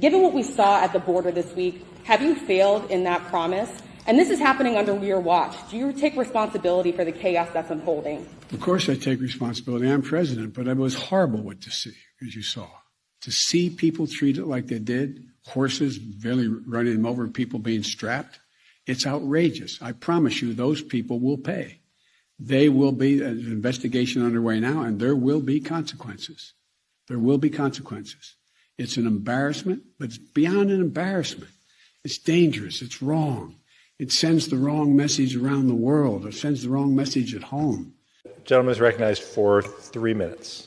Given what we saw at the border this week, have you failed in that promise? And this is happening under your watch. Do you take responsibility for the chaos that's unfolding? Of course I take responsibility. I'm president, but it was horrible what to see, as you saw. To see people treated like they did, horses barely running them over, people being strapped, it's outrageous. I promise you those people will pay. They will be, an investigation underway now, and there will be consequences. There will be consequences. It's an embarrassment, but it's beyond an embarrassment. It's dangerous. It's wrong. It sends the wrong message around the world. It sends the wrong message at home. The gentleman is recognized for 3 minutes.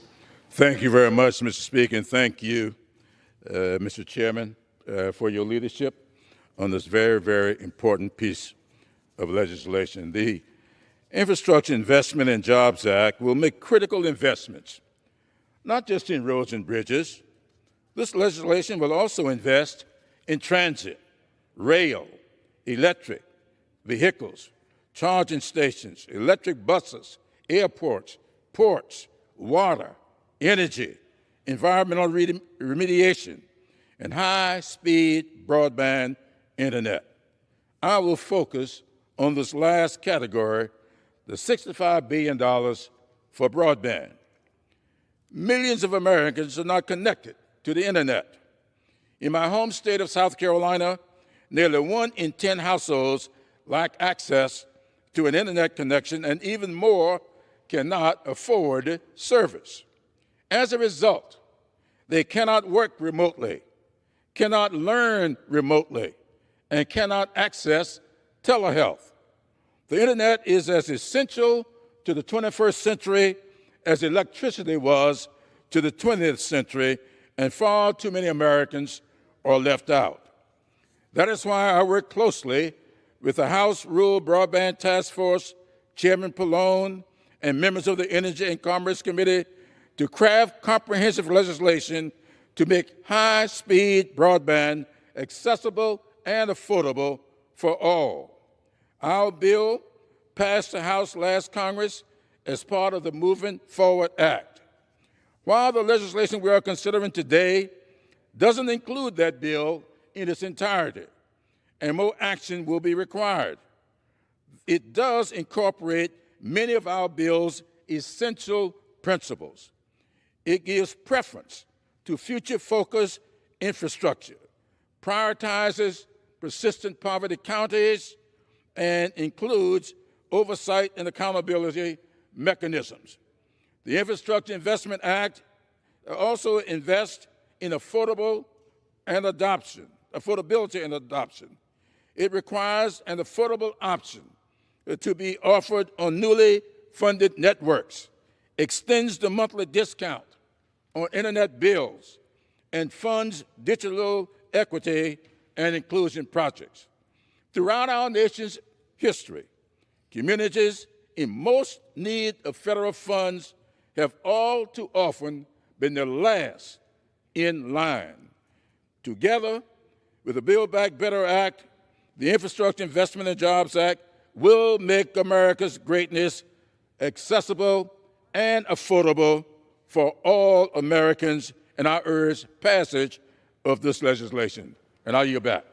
Thank you very much, Mr. Speaker, and thank you, Mr. Chairman, for your leadership on this very, very important piece of legislation. The Infrastructure Investment and Jobs Act will make critical investments, not just in roads and bridges. This legislation will also invest in transit, rail, electric vehicles, charging stations, electric buses, airports, ports, water, energy, environmental remediation, and high-speed broadband internet. I will focus on this last category, the $65 billion for broadband. Millions of Americans are not connected to the internet. In my home state of South Carolina, nearly 1 in 10 households lack access to an internet connection, and even more cannot afford service. As a result, they cannot work remotely, cannot learn remotely, and cannot access telehealth. The internet is as essential to the 21st century as electricity was to the 20th century, and far too many Americans are left out. That is why I work closely with the House Rural Broadband Task Force, Chairman Pallone, and members of the Energy and Commerce Committee to craft comprehensive legislation to make high-speed broadband accessible and affordable for all. Our bill passed the House last Congress as part of the Moving Forward Act. While the legislation we are considering today doesn't include that bill in its entirety, and more action will be required, it does incorporate many of our bill's essential principles. It gives preference to future-focused infrastructure, prioritizes persistent poverty counties, and includes oversight and accountability mechanisms. The Infrastructure Investment Act also invests in affordability and adoption. It requires an affordable option to be offered on newly funded networks, extends the monthly discount on internet bills, and funds digital equity and inclusion projects. Throughout our nation's history, communities in most need of federal funds have all too often been the last in line. Together with the Build Back Better Act, the Infrastructure Investment and Jobs Act will make America's greatness accessible and affordable for all Americans, and I urge passage of this legislation. And I yield back.